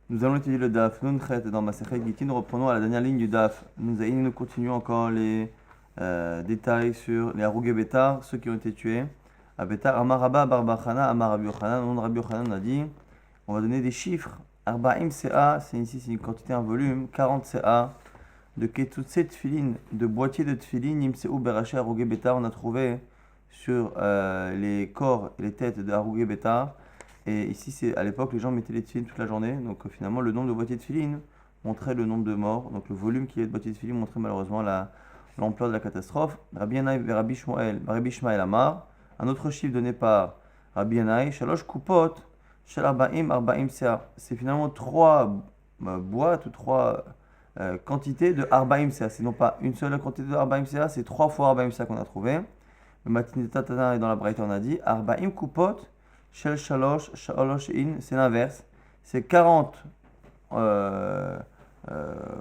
Nous allons étudier le Daf Nun Chet dans Masechet Gittin. Nous reprenons à la dernière ligne du Daf. Nous continuons encore les détails sur les Harugé Bétar, ceux qui ont été tués. À Bétar, Amar Rabba Bar Bachana, Amar Rabbi Yochanan. Au nom de Rabbi Yochanan, on a dit on va donner des chiffres. Arba'im CA, c'est une quantité, un volume. 40 CA de Ketutse Tfilin, de boîtiers de Tfilin. Nimseu Beraché Harugé Bétar, on a trouvé sur les corps et les têtes de Harugé Bétar. Et ici, c'est à l'époque, les gens mettaient les tefilines toute la journée. Donc finalement, le nombre de boîtiers de tefilines montrait le nombre de morts. Donc le volume qu'il y avait de boîtiers de tefilines montrait malheureusement l'ampleur de la catastrophe. Rabbi Yanaï et Rabbi Shmuel Amar. Un autre chiffre donné par Rabbi Yanaï. Shalosh Kupot, Shel Arba'im Sea. C'est finalement trois boîtes ou trois quantités de Arba'im Sea. C'est non pas une seule quantité de Arba'im Sea, c'est trois fois Arba'im Sea qu'on a trouvé. Le Matineta Tana et dans la Braïta, on a dit Arba'im Kupot. Shel Shalosh, Shalosh In, c'est l'inverse. C'est 40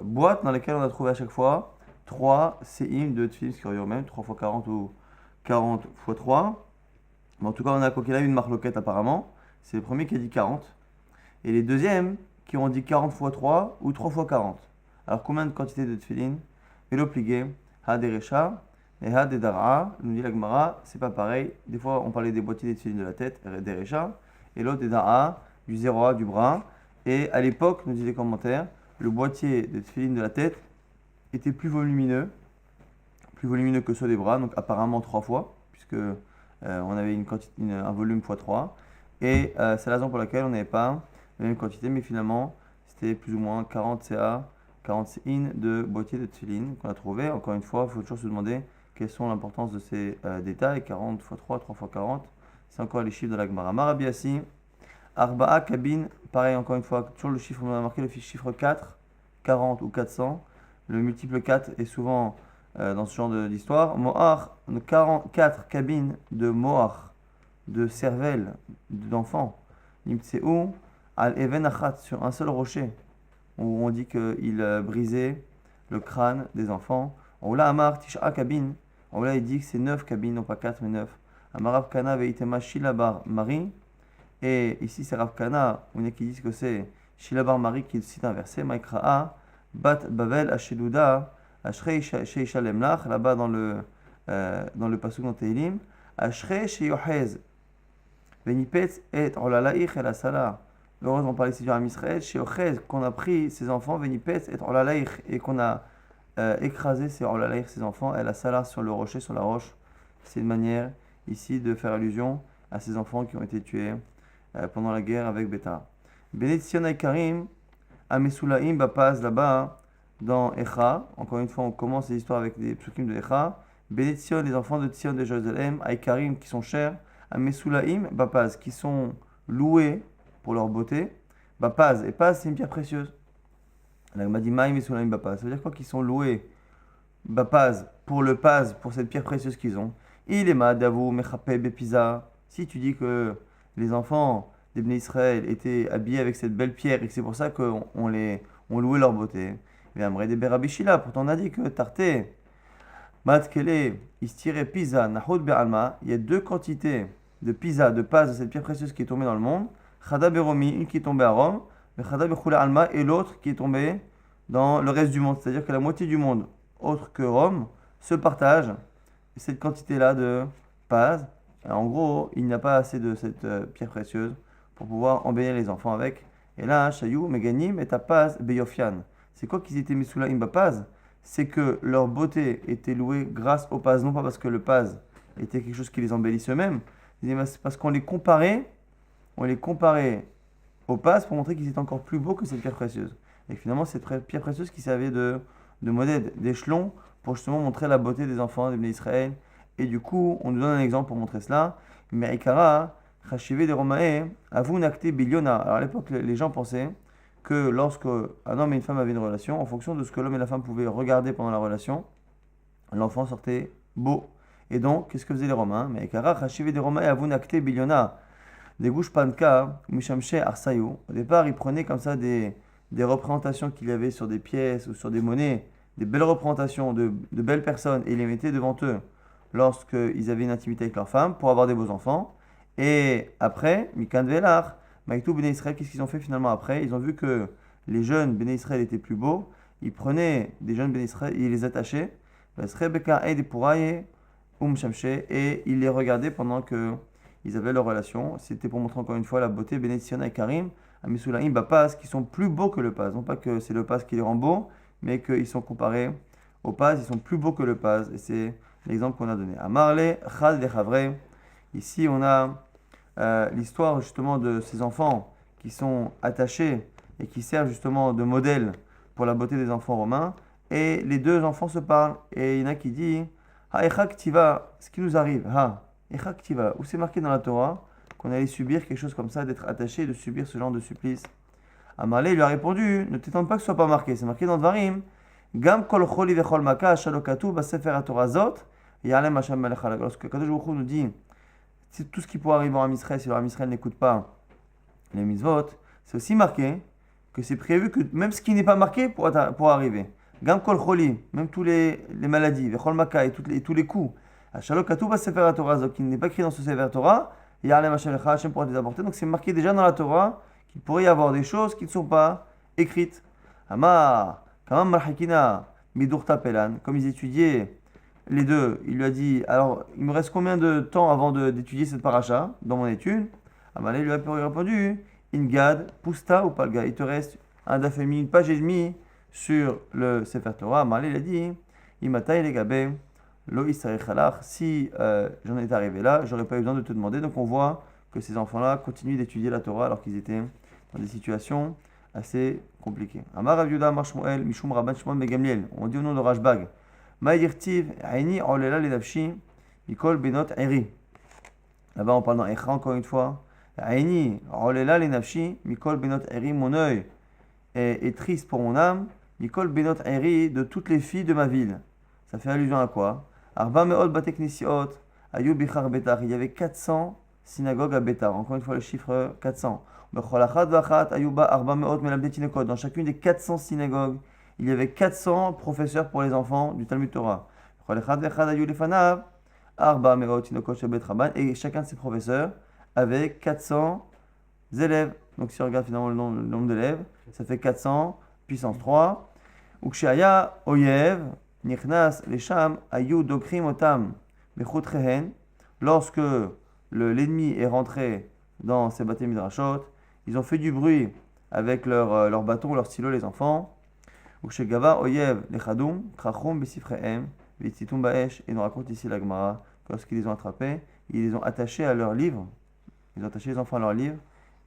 boîtes dans lesquelles on a trouvé à chaque fois 3 Se'im de Tfilin, ce qui revient au même, 3 fois 40 ou 40 fois 3. Mais en tout cas, on a quoi qu'il a une marloquette apparemment. C'est le premier qui a dit 40. Et les deuxièmes qui ont dit 40 fois 3 ou 3 fois 40. Alors combien de quantités de Tfilin? Velo pligé, Haderecha. Et Hadedara, nous dit la Gemara, c'est pas pareil. Des fois, on parlait des boîtiers des tefilines de la tête, des Recha, et l'autre des Dara, du 0A, du bras. Et à l'époque, nous dit les commentaires, le boîtier des tefilines de la tête était plus volumineux que ceux des bras, donc apparemment 3 fois, puisque on avait un volume x 3. Et c'est la raison pour laquelle on n'avait pas la même quantité, mais finalement, c'était plus ou moins 40 CA, 40 CIN de boîtiers de tefilines qu'on a trouvé. Encore une fois, il faut toujours se demander quelles sont l'importance de ces détails. 40 x 3, 3 x 40. C'est encore les chiffres de la Gemara. Marabiasi, Arba'a Kabin, pareil encore une fois, toujours le chiffre, on a marqué le chiffre 4, 40 ou 400. Le multiple 4 est souvent dans ce genre d'histoire. Mohar, 44 cabines de Mohar, de cervelle, d'enfant. Nimtseu, al even achat, sur un seul rocher, où on dit qu'il brisait le crâne des enfants. Oula Amar, Tisha Kabin. Là, il dit que c'est 9 cabines, non pas 4 mais 9. Amarav Kana veitema Shilabar Mari. Et ici, c'est Rav Kana, où il y en a qui disent que c'est Shilabar Mari qui cite un verset. Maïkra'a, Bat Bavel Asheduda, Ashrei Sheisha Lemlach, là-bas dans le pasuk dans Tehillim. Ashrei Sheyohez, Venipetz et Olalaïch el Asala. Heureusement, on parle ici du Ram Israël. Sheyohez, qu'on a pris ses enfants, Venipetz et Olalaïch, et qu'on a écraser ses enfants, elle a salar sur le rocher, sur la roche. C'est une manière ici de faire allusion à ces enfants qui ont été tués pendant la guerre avec Bétar. Benetzion Karim, Amesulaim Bapaz là-bas dans Echa. Encore une fois, on commence les histoires avec des psukim de Echa. Benetzion, les enfants de Tzion de Jérusalem, Aïkarim qui sont chers, Amesulaim Bapaz qui sont loués pour leur beauté. Bapaz, et Paz c'est une pierre précieuse. Elle m'a dit Maïm et Sulaim Bapaz. Ça veut dire quoi qu'ils sont loués Bapaz pour cette pierre précieuse qu'ils ont. Il est Ma'adavu Mechape Bepiza. Si tu dis que les enfants des Bnei Israël étaient habillés avec cette belle pierre et que c'est pour ça qu'on louait leur beauté. Mais Amré de Berabishila, pourtant on a dit que Tarté, Matkele, Istire Pisa, Nahud Be'alma, il y a deux quantités de Pisa, de Paz, de cette pierre précieuse qui est tombée dans le monde. Chada Beromi, une qui est tombée à Rome. Alma et l'autre qui est tombé dans le reste du monde. C'est-à-dire que la moitié du monde, autre que Rome, se partage cette quantité-là de paz. En gros, il n'y a pas assez de cette pierre précieuse pour pouvoir embellir les enfants avec. Et là, Shayou, Meganim et Paz Beyofian. C'est quoi qu'ils étaient mis sous la imba paz? C'est que leur beauté était louée grâce au paz, non pas parce que le paz était quelque chose qui les embellissait eux-mêmes, c'est parce qu'on les comparait au pas pour montrer qu'ils étaient encore plus beaux que cette pierre précieuse. Et finalement, cette pierre précieuse qui servait de modèle, d'échelon, pour justement montrer la beauté des enfants des Israël. Et du coup, on nous donne un exemple pour montrer cela. Merikara, Chachivé de Romae, Avou Nakte Biliona. Alors à l'époque, les gens pensaient que lorsque un homme et une femme avaient une relation, en fonction de ce que l'homme et la femme pouvaient regarder pendant la relation, l'enfant sortait beau. Et donc, qu'est-ce que faisaient les Romains? Merikara, Chachivé de Romae, Avou Nakte Biliona. Des Gushpanka, Mishamche Arsayou. Au départ, ils prenaient comme ça des représentations qu'il y avait sur des pièces ou sur des monnaies, des belles représentations de belles personnes, et ils les mettaient devant eux lorsqu'ils avaient une intimité avec leur femme pour avoir des beaux enfants. Et après, Mikan Velar, Maïtou Béné Israël, qu'est-ce qu'ils ont fait finalement après? Ils ont vu que les jeunes Béné Israël étaient plus beaux. Ils prenaient des jeunes Béné Israël, ils les attachaient. Et ils les regardaient pendant qu'ils avaient leur relation. C'était pour montrer encore une fois la beauté. Béné Tsiona et Karim, Amisulaim, Bapaz, qui sont plus beaux que le Paz. Non pas que c'est le Paz qui les rend beaux, mais qu'ils sont comparés au Paz. Ils sont plus beaux que le Paz. Et c'est l'exemple qu'on a donné. Amarle, Chad de Chavre. Ici, on a l'histoire justement de ces enfants qui sont attachés et qui servent justement de modèle pour la beauté des enfants romains. Et les deux enfants se parlent. Et il y en a qui dit Ha echak tiva, ce qui nous arrive. Ha echak tiva, où c'est marqué dans la Torah qu'on allait subir quelque chose comme ça, d'être attaché et de subir ce genre de supplice. Amalé lui a répondu ne t'étonne pas que ce soit pas marqué. C'est marqué dans Dvarim Gam kol choli vechol maka shalokatu basefer haTorah zot ya'alem Hashem melech halakol. Lorsque Kadosh Baruch Hu nous dit tout ce qui pourrait arriver en Israël si le Israël n'écoute pas les mitzvot, c'est aussi marqué que c'est prévu que même ce qui n'est pas marqué pour arriver. Gam kol choli, même tous les maladies, vechol maka et tous les coups. Shalokatu basefer haTorah zot qui n'est pas écrit dans ce sefer Torah, ya'alem Hashem pourra les apporter. Donc c'est marqué déjà dans la Torah qu'il pourrait y avoir des choses qui ne sont pas écrites. Amar, kamam marhikina, midurta pelan, comme ils étudiaient les deux, il lui a dit alors il me reste combien de temps avant d'étudier cette paracha dans mon étude? Amalé lui a répondu Ingad, Pusta ou Palga, il te reste un dafemi, une page et demie sur le Sefer Torah. Amalé lui a dit Imata il gabe, lo isarichalach, si j'en étais arrivé là, j'aurais pas eu besoin de te demander. Donc on voit que ces enfants-là continuent d'étudier la Torah alors qu'ils étaient dans des situations assez compliquées. Amar Rav Yehuda Amar Shmuel Mishum Rabban Shimon ben Gamliel, on dit au nom de Rashbag. Ma'yirtiv Aini Olela Lenafshi Mikol Benot Eri. Là-bas on parle dans Echa encore une fois. Aini Olela Lenafshi Mikol Benot Eri, mon œil est triste pour mon âme. Mikol Benot Eri, de toutes les filles de ma ville. Ça fait allusion à quoi? Arba Meot Bateknisiot Ayu Bichar Betar. Il y avait 400 synagogues à Betar. Encore une fois le chiffre 400. Becholachat Vachat Ayuba Arba Meot Melamdei Tinekot. Dans chacune des 400 synagogues, il y avait 400 professeurs pour les enfants du Talmud Torah. Et chacun de ces professeurs avait 400 élèves. Donc si on regarde finalement le nombre d'élèves, ça fait 400 puissance 3. Ukshaya Oyev Nichnas Lesham Ayu Dokrim Otam Bechut Rehen. Lorsque l'ennemi est rentré dans ces bâtiments midrashot, ils ont fait du bruit avec leur bâton, leur stylo, les enfants. Ukshegava Oyev Lechadum Krachum Besifrehem Vitzitum Baesh. Et nous raconte ici la Gemara que lorsqu'ils les ont attrapés, ils les ont attachés à leur livre. Ils ont attaché les enfants à leur livre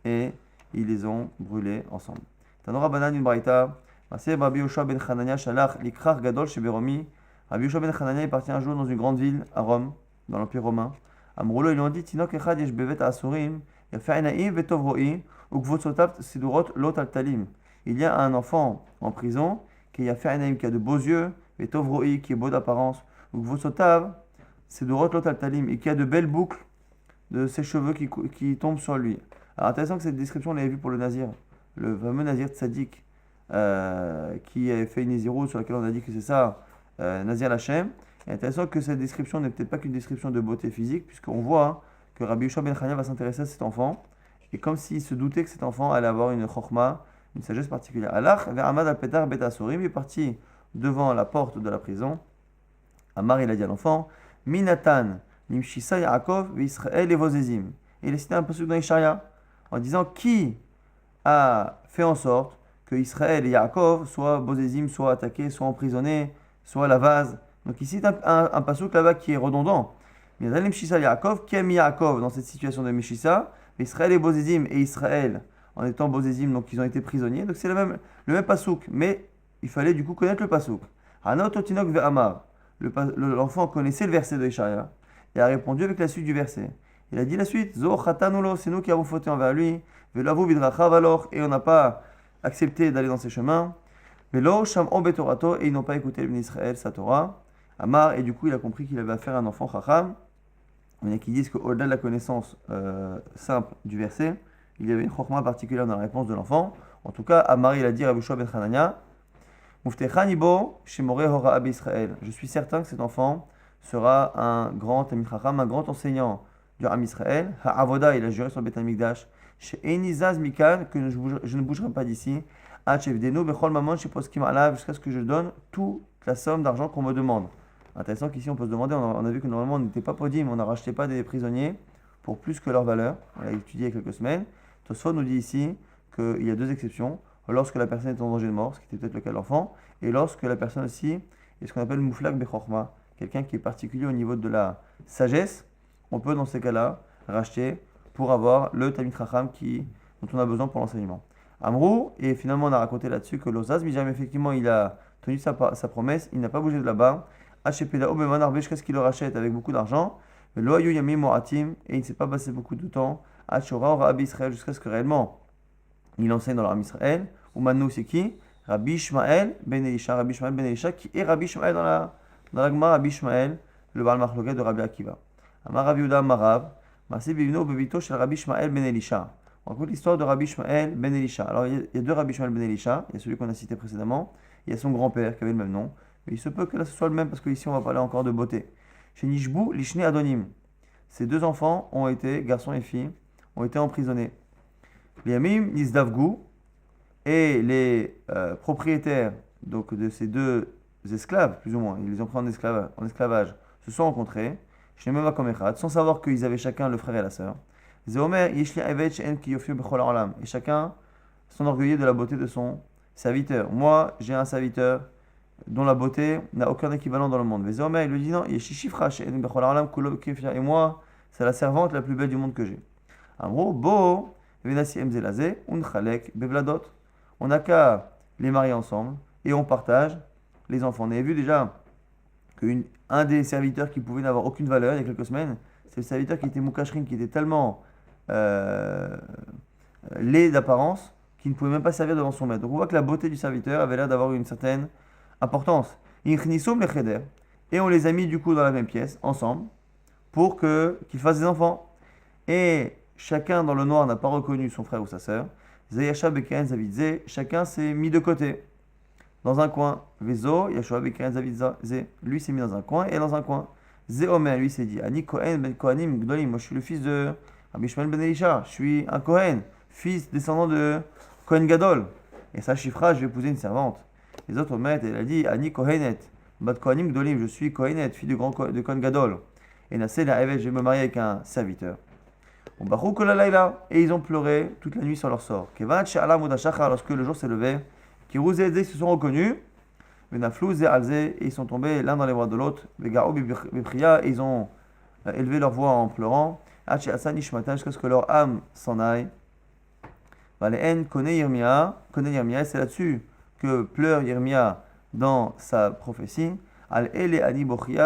et ils les ont brûlés ensemble. Tanora Banan une Braïta. Rabbi Yoshua ben Chanania Shalach Likrach Gadol Sheberomi. Rabbi Yoshua ben Chanania est parti un jour dans une grande ville à Rome, dans l'Empire romain. Amroulo, ils lui ont dit Tinok Echad Yesh Bevet Asurim Yafa'enaim Vetov Roi Ukvotsotav Sidurot Lot Altalim. Il y a un enfant en prison qui a fait un qui a de beaux yeux, Vetov Roi qui est beau d'apparence, Ukvotsotav Sidurot Lot Altalim et qui a de belles boucles de ses cheveux qui tombent sur lui. Alors intéressant que cette description on l'avait vue pour le Nazir, le fameux Nazir Tzadik qui avait fait une Nézirut sur laquelle on a dit que c'est ça, Nazir Lachem. Il est intéressant que cette description n'est peut-être pas qu'une description de beauté physique, puisqu'on voit que Rabbi Yoshua ben Chania va s'intéresser à cet enfant, et comme s'il se doutait que cet enfant allait avoir une chokhma, une sagesse particulière. Alach vers Amad al-Petar bet Asurim, il est parti devant la porte de la prison. Amar, il a dit à l'enfant Minatan, Nimshisa Yaakov, Israël et Vozezim. Et il a cité un passage dans Ishaïa, en disant qui a fait en sorte que Israël et Yaakov soient Bozezim, soient attaqués, soient emprisonnés, soient la vase. Donc ici, un passouk là-bas qui est redondant. Yazalim Shisa Yaakov, qui a mis Yaakov dans cette situation de Meshissa, Israël et Bozezim, et Israël en étant Bozezim, donc ils ont été prisonniers. Donc c'est le même passouk, mais il fallait du coup connaître le passouk. Hanot Otinok Ve'amar. L'enfant connaissait le verset de Ishaïa et a répondu avec la suite du verset. Il a dit la suite Zo Chatanulo, c'est nous qui avons fauté envers lui. Ve'lavu Vidrachav alors, et on n'a pas accepté d'aller dans ses chemins. Ve'lo Sham'o Betorato, et ils n'ont pas écouté le Israël, sa Torah. Amar, et du coup il a compris qu'il avait affaire à un enfant chacham. Il y en a qui disent qu'au-delà de la connaissance simple du verset, il y avait une chokhma particulière dans la réponse de l'enfant. En tout cas, Amar il a dit à Rabbi Yoshua ben Chanania Muftechani bo shemore hora Israël. Je suis certain que cet enfant sera un grand Talmid Chacham, un grand enseignant du Ham Israël. Ha'avoda, il a juré sur le Beth Amikdash. Chez Enizaz Mikan, que je ne bougerai pas d'ici. Hachevdenu Bechol Mamon, chez Poskim Alav, jusqu'à ce que je donne toute la somme d'argent qu'on me demande. Intéressant qu'ici on peut se demander, on a vu que normalement on n'était pas podim, on ne rachetait pas des prisonniers pour plus que leur valeur. On l'a étudié il y a quelques semaines. Tosfot nous dit ici qu'il y a deux exceptions. Lorsque la personne est en danger de mort, ce qui était peut-être le cas de l'enfant, et lorsque la personne aussi est ce qu'on appelle mouflak bechorma, quelqu'un qui est particulier au niveau de la sagesse, on peut dans ces cas-là racheter pour avoir le Talmid Chacham dont on a besoin pour l'enseignement. Amrou, et finalement on a raconté là-dessus que l'Ozaz Bijam, effectivement, il a tenu sa promesse, il n'a pas bougé de là-bas, Hachepeda Obeman Arbe, jusqu'à ce qu'il le rachète avec beaucoup d'argent, mais Loayu Yamim Moatim, et il ne s'est pas passé beaucoup de temps, Hachora Rabbi Israël, jusqu'à ce que réellement il enseigne dans l'armée Israël. Ou Manou, c'est qui? Rabbi Ishmael ben Elisha. Rabbi Ishmael ben Elisha, qui est Rabbi Ishmael dans la Gemara, Rabbi Ishmael, le Baal Machloket de Rabbi Akiva. Amar Rabbi Yehuda Amarav, Masé Bivno Bevito chez Rabbi Ishmael ben Elisha. On raconte l'histoire de Rabbi Ishmael ben Elisha. Alors il y a deux Rabbi Ishmael ben Elisha. Il y a celui qu'on a cité précédemment. Il y a son grand-père qui avait le même nom. Mais il se peut que là ce soit le même parce qu'ici on va parler encore de beauté. Chez Nishbu, Lishne Adonim. Ces deux enfants ont été, garçons et filles, ont été emprisonnés. Les Yamim Nizdavgu. Et les propriétaires donc, de ces deux esclaves, plus ou moins, ils les ont pris en esclavage, se sont rencontrés, sans savoir qu'ils avaient chacun le frère et la sœur. Et chacun s'enorgueillait de la beauté de son serviteur. Moi, j'ai un serviteur dont la beauté n'a aucun équivalent dans le monde. Il lui dit non, et moi, c'est la servante la plus belle du monde que j'ai. On n'a qu'à les marier ensemble et on partage les enfants. On avait vu déjà qu'un des serviteurs qui pouvait n'avoir aucune valeur il y a quelques semaines, c'est le serviteur qui était Moukashrin, qui était tellement laid d'apparence qu'il ne pouvait même pas servir devant son maître. Donc on voit que la beauté du serviteur avait l'air d'avoir une certaine importance. Et on les a mis du coup dans la même pièce, ensemble, pour qu'ils fassent des enfants. Et chacun dans le noir n'a pas reconnu son frère ou sa sœur. Zayasha Bekaen Zavidze, chacun s'est mis de côté, dans un coin. Vezo, Yashua Bekaen Zavidze, lui s'est mis dans un coin et dans un coin. Zéomer, lui s'est dit, Ani Kohen ben Kohanim Gdolim, moi je suis le fils de Rabbi Ishmael ben Elisha, je suis un Kohen, fils descendant de Kohen Gadol. Et ça chiffra, je vais épouser une servante. Les autres maîtres, elle a dit, Ani Kohenet, Bat Kohanim Gdolim, je suis Kohenet, fille de Kohen Gadol. Et Nassé la je vais me marier avec un serviteur. Et ils ont pleuré toute la nuit sur leur sort. Lorsque le jour s'est levé, ils se sont reconnus, et ils sont tombés l'un dans les bras de l'autre, et ils ont élevé leur voix en pleurant, jusqu'à ce que leur âme s'en aille. C'est là-dessus que pleure Yirmia dans sa prophétie.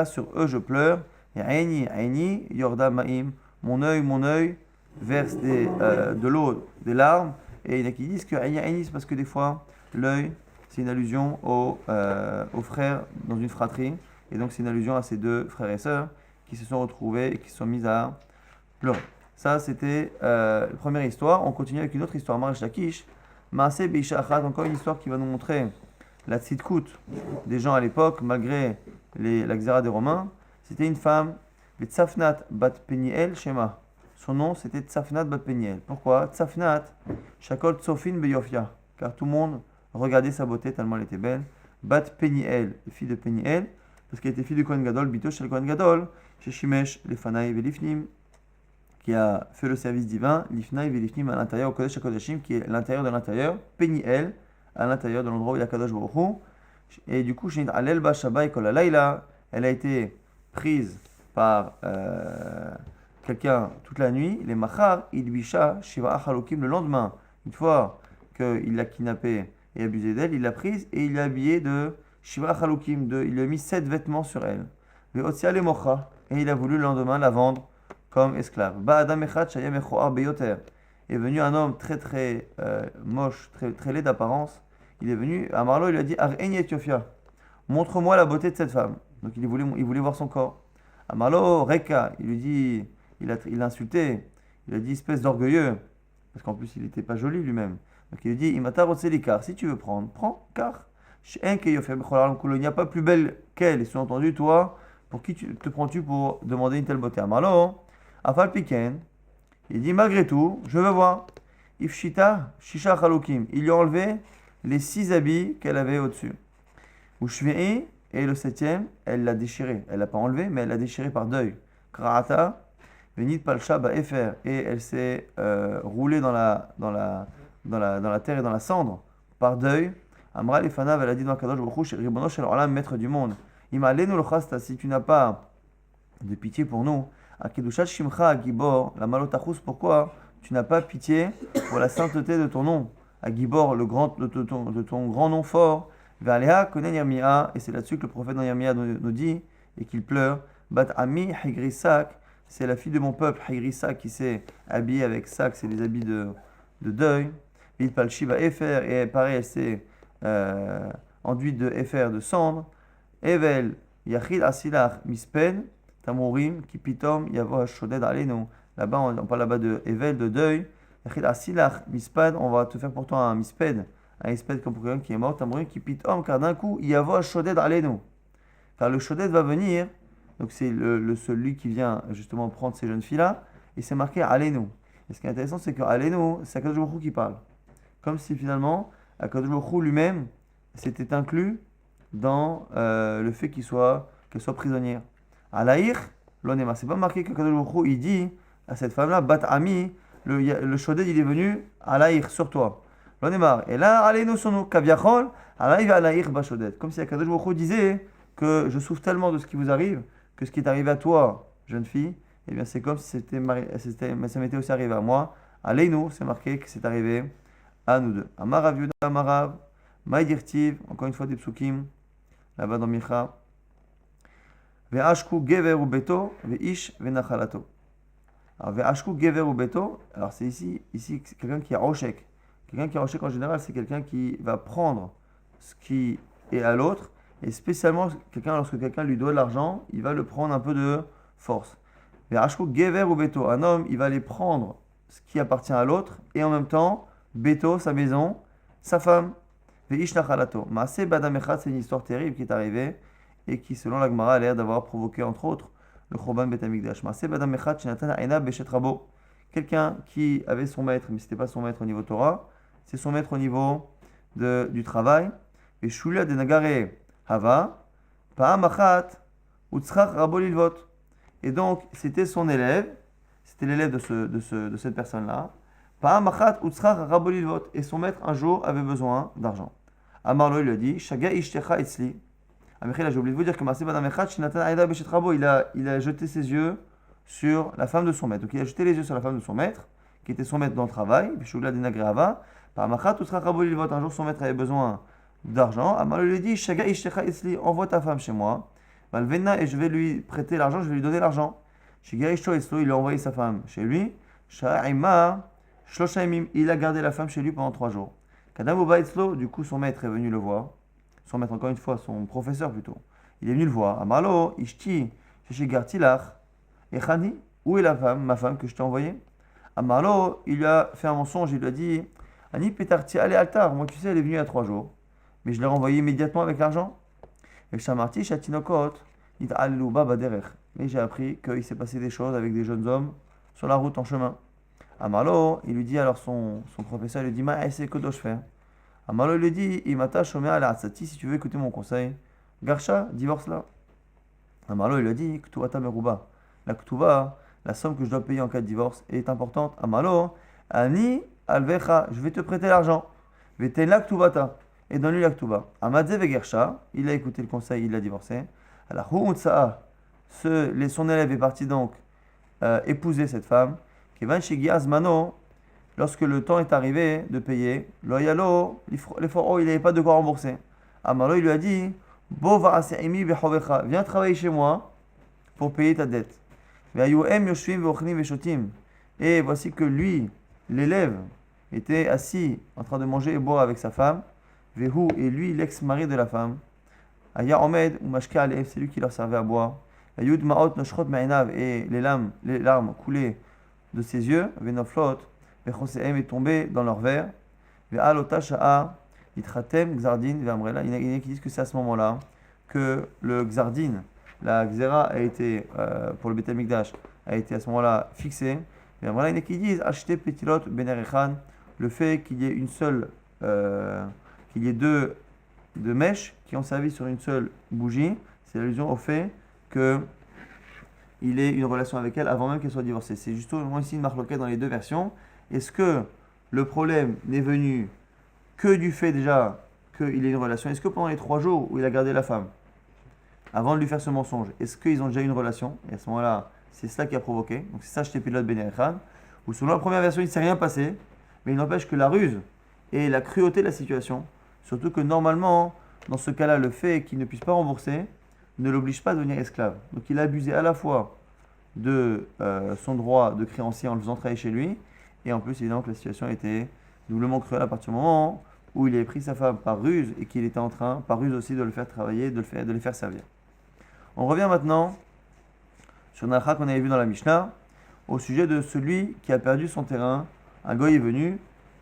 Sur eux je pleure, Yorda Ma'im, mon œil verse de l'eau, des larmes, et il y en a qui disent que c'est parce que des fois l'œil c'est une allusion aux frères dans une fratrie, et donc c'est une allusion à ces deux frères et sœurs qui se sont retrouvés et qui se sont mis à pleurer. Ça c'était la première histoire. On continue avec une autre histoire, Marish Lakish, Maaseh Beisha Achat, encore une histoire qui va nous montrer la tzidkout des gens à l'époque, malgré la xéra des Romains. C'était une femme, Tsafnat bat Peniel Shema. Son nom c'était Tsafnat bat Peniel. Pourquoi? Tsafnat, Shakol Tsofin Beyofia, car tout le monde regardait sa beauté tellement elle était belle. Bat Peniel, fille de Peniel, parce qu'elle était fille de Kohen Gadol, Bito Shel Kohen Gadol, chez Shimesh, Lefanaï Velifnim, qui a fait le service divin, Lifnaï Velifnim à l'intérieur, au Kodesh HaKodeshim, qui est l'intérieur de l'intérieur, Peniel, à l'intérieur de l'endroit où il y a Kadosh Baruch Hu. Et du coup, Shin Alel Ba Shabbai Kol Alayla, elle a été prise par quelqu'un toute la nuit, les Machar, Idbisha, Shiva Achalokim, le lendemain, une fois qu'il l'a kidnappée et abusé d'elle, il l'a prise et il l'a habillée de Shiva Achalokim, il lui a mis 7 vêtements sur elle. Et il a voulu le lendemain la vendre comme esclave. Est venu un homme très très moche, très, très laid d'apparence. Il est venu, à Marlo, il lui a dit Ar-Eni Ethiopia, montre-moi la beauté de cette femme. Donc il voulait voir son corps. Amarlo, Reka, il lui dit, il l'a insulté, il a dit espèce d'orgueilleux, parce qu'en plus il n'était pas joli lui-même. Donc il lui dit Imata Rotselikar, si tu veux prendre, prends, car il n'y a pas plus belle qu'elle, et sous-entendu, toi, pour qui te prends-tu pour demander une telle beauté? Amarlo, Afal Piken, il dit malgré tout, je veux voir. Ifshita, Shisha Chalukim. Il lui a enlevé les 6 habits qu'elle avait au-dessus. Ushvi'i, et le 7e, elle l'a déchiré. Elle l'a pas enlevé, mais elle l'a déchiré par deuil. Kra'ata, Venit Palcha Ba'efer. Et elle s'est roulée dans la terre et dans la cendre par deuil. Amra Lefanav, elle a dit dans Kadosh Baruch Hu, Ribono Shel Olam, maître du monde. Imalenu lo chasta, si tu n'as pas de pitié pour nous. Akedushat Shimcha Gibor, la malotachus, pourquoi tu n'as pas pitié pour la sainteté de ton nom? Agibor, de ton grand nom fort. Ve'aleha konen Yirmia, et c'est là-dessus que le prophète dans Yirmia nous dit, et qu'il pleure. Bat Ami Higrisak, c'est la fille de mon peuple, Higrisak, qui s'est habillée avec sac, c'est des habits de deuil. Vit Palshiva Efer, et pareil, elle s'est enduite de Efer, de cendre. Evel Yachid Asilach Mispen, Tamourim, Kipitom, Yavo Shoded Alenu. Là-bas, on parle là-bas de Evel, de deuil. Yachid Asilach Mispad, on va te faire pour toi un Misped. Un Misped comme pour quelqu'un qui est mort. Tamourim, Kipitom, car d'un coup, Yavo Shoded Alenu. Car le Shoded va venir, donc c'est celui qui vient justement prendre ces jeunes filles-là, et c'est marqué Alenu. Et ce qui est intéressant, c'est que Alenu, c'est Akadosh Baruch Hu qui parle. Comme si finalement, Akadosh Baruch Hu lui-même s'était inclus dans le fait qu'elle soit prisonnière. Alaïr, l'onema. C'est pas marqué que Kadosh Baruch Hu, il dit à cette femme-là, Bat Ami, le Shoded, il est venu, Alaïr, sur toi. L'onema. Et là, allez-nous sur nous, Kaviachol, Alaïr Alaïr Bashoded. Comme si Kadosh Baruch Hu disait que je souffre tellement de ce qui vous arrive, que ce qui est arrivé à toi, jeune fille, eh bien c'est comme si ça m'était aussi arrivé à moi. Allez-nous, c'est marqué que c'est arrivé à nous deux. Amarav Yuda Amarav, Maïdirtiv, encore une fois des psukim, là-bas dans Micha. Ve'ashku gever u beto, ve'ish ve'nachalato. Alors, ve'ashku gever u beto, alors c'est ici c'est quelqu'un qui a roshek. Quelqu'un qui a roshek en général, c'est quelqu'un qui va prendre ce qui est à l'autre, et spécialement lorsque quelqu'un lui doit de l'argent, il va le prendre un peu de force. Ve'ashku gever u beto, un homme, il va aller prendre ce qui appartient à l'autre, et en même temps, beto, sa maison, sa femme. Ve'ish nachalato. Maase badam echad, c'est une histoire terrible qui est arrivée, et qui, selon la Gemara, a l'air d'avoir provoqué, entre autres, le Churban Bet Hamikdash. Maaseh Badam Echad Shenatan Ha'ena Beshet Rabo. Quelqu'un qui avait son maître, mais ce n'était pas son maître au niveau Torah, c'est son maître au niveau du travail. Et Shulia de Nagare Hava, Pa'am Achat, Utzchach Rabo Lilvot. Et donc, c'était son élève, c'était l'élève de cette personne-là. Pa'am Achat, Utzchach Rabo Lilvot. Et son maître, un jour, avait besoin d'argent. Amarlo, il lui a dit, Shaga Ishtecha Etzli. Là, j'ai oublié de vous dire que Maaseh Badam Echad Shenatan Ha'ena Beshet Rabo, il a jeté ses yeux sur la femme de son maître. Donc il a jeté les yeux sur la femme de son maître, qui était son maître dans le travail. Puis Shula Denagre Hava, par Machat Utzchach Rabo Lilvot. Un jour, son maître avait besoin d'argent. Amal lui dit, Shaga Ishtecha Etzli, envoie ta femme chez moi. Valvena, et je vais lui prêter l'argent, je vais lui donner l'argent. Shaga Ishto Etzlo, il a envoyé sa femme chez lui. Sha'ima Shlosha Yemim, il a gardé la femme chez lui pendant 3 jours. Kadam Uba Etzlo, du coup, son maître est venu le voir. Son maître, encore une fois, son professeur plutôt. Il est venu le voir. Amalo, Ishti, chez Gartilach, et Khani, où est la femme, ma femme que je t'ai envoyée? Amalo, il lui a fait un mensonge, il lui a dit, Ani Petarti, allez altar, moi tu sais, elle est venue il y a 3 jours. Mais je l'ai renvoyée immédiatement avec l'argent. Et Shamarti, Shatinokot, dit Allouba Baderech. Mais j'ai appris qu'il s'est passé des choses avec des jeunes hommes sur la route, en chemin. Amalo, il lui dit alors son professeur, il lui dit, Ma, c'est que dois-je faire? Amalo lui dit, Imata Shomea la Hatzati, si tu veux écouter mon conseil, Garsha, divorce-la. Amalo il lui a dit, Ktuvata Meruba. La Ktuva, la somme que je dois payer en cas de divorce, est importante. Amalo, Ani Alvecha, je vais te prêter l'argent. Veten la Ktuvata. Et donne-lui la Ktuva. Amadze Vegersha, il a écouté le conseil, il l'a divorcé. Alors, Hu'utsa'a, son élève est parti donc épouser cette femme. Kevan Shegiaz Mano, lorsque le temps est arrivé de payer, Loyalo, l'effort, il n'avait pas de quoi rembourser. Amalo, il lui a dit, viens travailler chez moi pour payer ta dette. Et voici que lui, l'élève, était assis en train de manger et boire avec sa femme. Vehu, et lui, l'ex-mari de la femme. Aya Omed, ou Mashka Alev, c'est lui qui leur servait à boire. Ayud Maot Noshrot Ma'enav, et les larmes coulaient de ses yeux. Venoflot, Vechoseem est tombé dans leur verre. Ve'alota Sha'a, Itratem, Xardin, Ve'amrela. Il y en a qui disent que c'est à ce moment-là que le Xardin, la Xéra a été, pour le Beth Amikdash, a été à ce moment-là fixée. Ve'amrela, il y en a qui disent acheter Petilot Benerechan, le fait qu'il y ait qu'il y ait deux mèches qui ont servi sur une seule bougie, c'est l'allusion au fait que il ait une relation avec elle avant même qu'elle soit divorcée. C'est justement ici une marloquette dans les deux versions. Est-ce que le problème n'est venu que du fait déjà qu'il ait une relation? Est-ce que pendant les 3 jours où il a gardé la femme, avant de lui faire ce mensonge, est-ce qu'ils ont déjà eu une relation? Et à ce moment-là, c'est cela qui a provoqué. Donc c'est ça, je t'ai pilote Ben Echad. Ou selon la première version, il ne s'est rien passé, mais il n'empêche que la ruse et la cruauté de la situation, surtout que normalement, dans ce cas-là, le fait qu'il ne puisse pas rembourser ne l'oblige pas à devenir esclave. Donc il a abusé à la fois de son droit de créancier en le faisant travailler chez lui, et en plus, évidemment, que la situation était doublement cruelle à partir du moment où il avait pris sa femme par ruse et qu'il était en train, par ruse aussi, de le faire travailler, de les faire servir. On revient maintenant sur Nalcha qu'on avait vu dans la Mishnah, au sujet de celui qui a perdu son terrain. Un goy est venu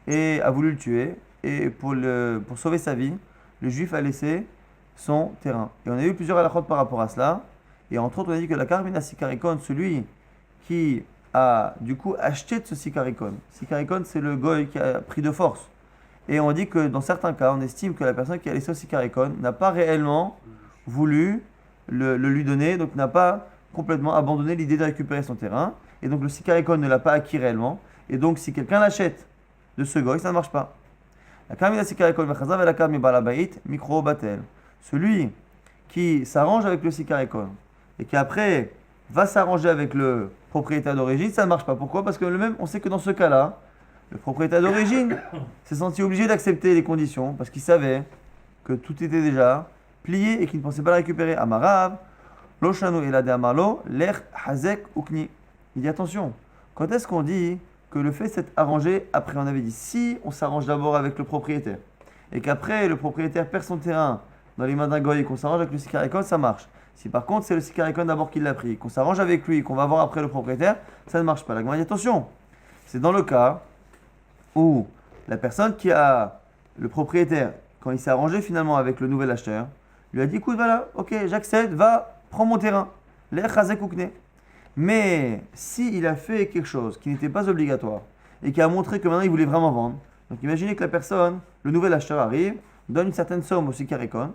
et a voulu le tuer, et pour sauver sa vie, le juif a laissé son terrain. Et on a eu plusieurs halakhot par rapport à cela, et entre autres on a dit que la karmina sikarikon, celui qui a du coup acheté de ce sikarikon. Sikarikon, c'est le goy qui a pris de force. Et on dit que dans certains cas, on estime que la personne qui a laissé au sikarikon n'a pas réellement voulu le lui donner, donc n'a pas complètement abandonné l'idée de récupérer son terrain. Et donc le sikarikon ne l'a pas acquis réellement. Et donc si quelqu'un l'achète de ce goy, ça ne marche pas. La karmina sikarikon vechazav et la karmi balabait mikro batel. Celui qui s'arrange avec le sikarikon et qui après va s'arranger avec le propriétaire d'origine, ça ne marche pas. Pourquoi? Parce que on sait que dans ce cas-là, le propriétaire d'origine s'est senti obligé d'accepter les conditions parce qu'il savait que tout était déjà plié et qu'il ne pensait pas la récupérer. Amarav, loshanu elade amarlo, lech hazek ukni. Il dit attention, quand est-ce qu'on dit que le fait s'est arrangé après? On avait dit si on s'arrange d'abord avec le propriétaire et qu'après le propriétaire perd son terrain dans les mains d'un goy et qu'on s'arrange avec le sikarikon, ça marche. Si par contre c'est le sikarikon d'abord qui l'a pris, qu'on s'arrange avec lui, qu'on va voir après le propriétaire, ça ne marche pas. La Gemara dit attention, c'est dans le cas où la personne qui a le propriétaire, quand il s'est arrangé finalement avec le nouvel acheteur, lui a dit écoute voilà, ok j'accepte, va, prends mon terrain, l'ech hazek ukne. Mais s'il a fait quelque chose qui n'était pas obligatoire et qui a montré que maintenant il voulait vraiment vendre, donc imaginez que la personne, le nouvel acheteur arrive, donne une certaine somme au sikarikon,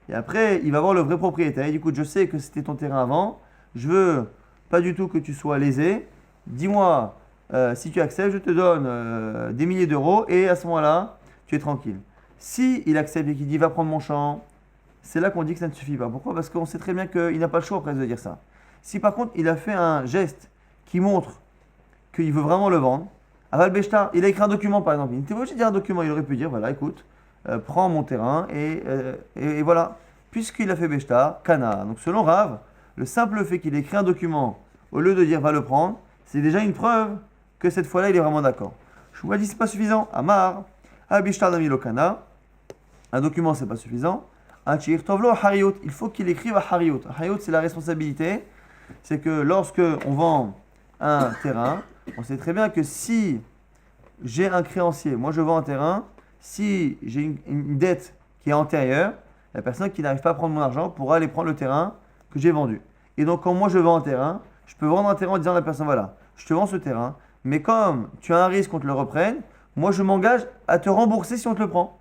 et après il va voir le vrai propriétaire, il dit écoute je sais que c'était ton terrain avant, je veux pas du tout que tu sois lésé, dis-moi si tu acceptes je te donne des milliers d'euros et à ce moment-là tu es tranquille. Si il accepte et qu'il dit va prendre mon champ, c'est là qu'on dit que ça ne suffit pas. Pourquoi? Parce qu'on sait très bien qu'il n'a pas le choix après de dire ça. Si par contre il a fait un geste qui montre qu'il veut vraiment le vendre, Aval Beshtar, il a écrit un document par exemple, il n'était pas obligé de dire un document, il aurait pu dire voilà écoute, prends mon terrain et voilà. Puisqu'il a fait Beshtar, Kana. Donc selon Rav, le simple fait qu'il ait écrit un document au lieu de dire va le prendre, c'est déjà une preuve que cette fois-là il est vraiment d'accord. Shmuel dit c'est pas suffisant. Amar, Beshtar Damilo Kana, un document c'est pas suffisant. Il faut qu'il écrive à Hariyot. Hariyot c'est la responsabilité. C'est que lorsque on vend un terrain, on sait très bien que si j'ai un créancier, moi je vends un terrain, si j'ai une dette qui est antérieure, la personne qui n'arrive pas à prendre mon argent pourra aller prendre le terrain que j'ai vendu. Et donc quand moi je vends un terrain, je peux vendre un terrain en disant à la personne voilà, je te vends ce terrain, mais comme tu as un risque qu'on te le reprenne, moi je m'engage à te rembourser si on te le prend.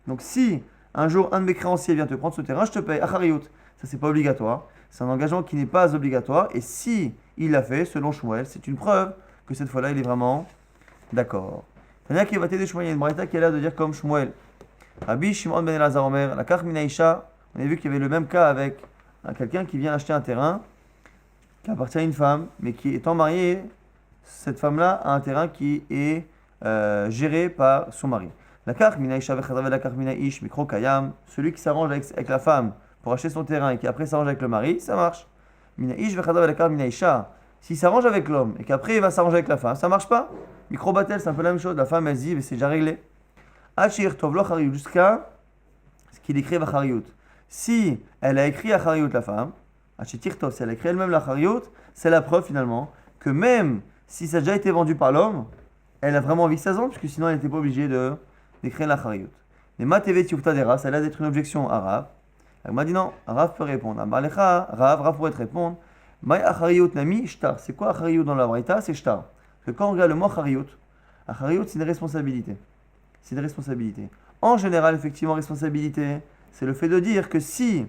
Donc si un jour un de mes créanciers vient te prendre ce terrain, je te paye à Hariyot. Ça c'est pas obligatoire. C'est un engagement qui n'est pas obligatoire. Et si il l'a fait, selon Shmuel, c'est une preuve que cette fois-là, il est vraiment d'accord. Tania qui va t'aider Shmuel, il y a une braïta qui a l'air de dire comme Shmuel. Rabbi Shimon ben Elazar Omer, la kach minaïcha, on a vu qu'il y avait le même cas avec quelqu'un qui vient acheter un terrain qui appartient à une femme, mais qui étant mariée, cette femme-là a un terrain qui est géré par son mari. La kach minaïcha vechadav la kach minaïsh mikro kayam, celui qui s'arrange avec la femme pour acheter son terrain et qui après s'arrange avec le mari, ça marche. Minaïsh vechadav la kach minaïcha, s'il s'arrange avec l'homme et qu'après il va s'arranger avec la femme, ça marche pas. Mikro batel, c'est un peu la même chose. La femme elle se dit, mais c'est déjà réglé. Achir tovlo chariyut, jusqu'à ce qu'il écrive à chariyut. Si elle a écrit à chariyut la femme, achir tov, si elle a écrit elle-même la chariyut, c'est la preuve finalement que même si ça a déjà été vendu par l'homme, elle a vraiment envie que ça se vende, parce que sinon elle n'était pas obligée d'écrire la chariyut. Mais matevet yufta dera, ça a l'air d'être une objection à Rav. Elle m'a dit non, Rav peut répondre. Amalecha, Rav pourrait te répondre. Maï achariyut nami shtar. C'est quoi achariyut dans la braïta? C'est shtar. Parce que quand on regarde le mot achariyut, Achariyut, c'est une responsabilité. C'est une responsabilité. En général, effectivement, responsabilité, c'est le fait de dire que si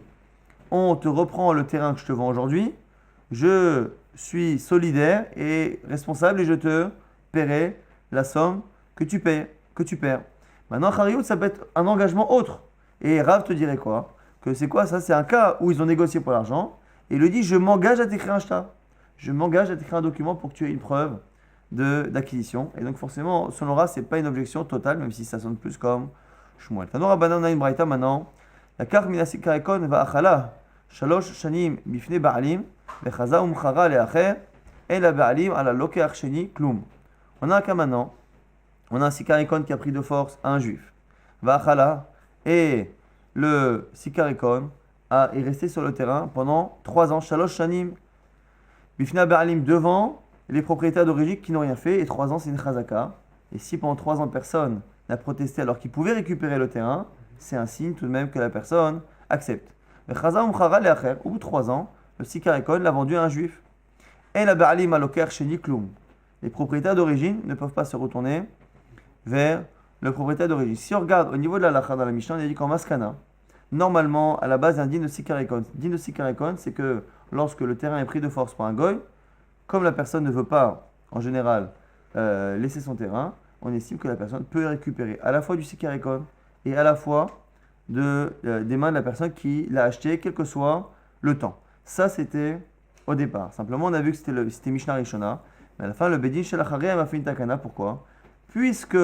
on te reprend le terrain que je te vends aujourd'hui, je suis solidaire et responsable et je te paierai la somme que tu perds. Maintenant, Hariout, ça peut être un engagement autre. Et Rav te dirait quoi? Que c'est quoi ça? C'est un cas où ils ont négocié pour l'argent et il lui dit je m'engage à t'écrire un shtar. Je m'engage à t'écrire un document pour que tu aies une preuve d'acquisition. Et donc, forcément, selon Rav, c'est pas une objection totale, même si ça sonne plus comme Shmuel. Tanor Rabbanan a une braïta maintenant. La carte minasik karekon va achala. Shalosh shanim bifne ba'alim. Bechaza umchara leacher. Et la ba'alim ala lokeach sheni klum. On a un cas maintenant. On a un sikarikon qui a pris de force à un juif. Va'achala. Et le sikarikon est resté sur le terrain pendant 3 ans. Shalosh shanim bifne ba'alim devant les propriétaires d'origine qui n'ont rien fait. Et 3 ans, c'est une chazaka. Et si pendant 3 ans, personne n'a protesté alors qu'il pouvait récupérer le terrain, c'est un signe tout de même que la personne accepte. Au bout de 3 ans, le sikarikon l'a vendu à un juif. Et la ba'alim aloker sheni klum. Les propriétaires d'origine ne peuvent pas se retourner vers le propriétaire d'origine. Si on regarde au niveau de la lacha dans la Mishnah, on a dit qu'en maskana, normalement, à la base, il y a un din de sikarikon. Din de sikarikon, c'est que lorsque le terrain est pris de force par un goy, comme la personne ne veut pas, en général, laisser son terrain, on estime que la personne peut récupérer à la fois du sikarikon et à la fois des mains de la personne qui l'a acheté, quel que soit le temps. Ça, c'était au départ. Simplement, on a vu que c'était Mishnah Rishona. Mais à la fin, le Bedin Shel Acharei m'a fait une takana. Pourquoi? Puisque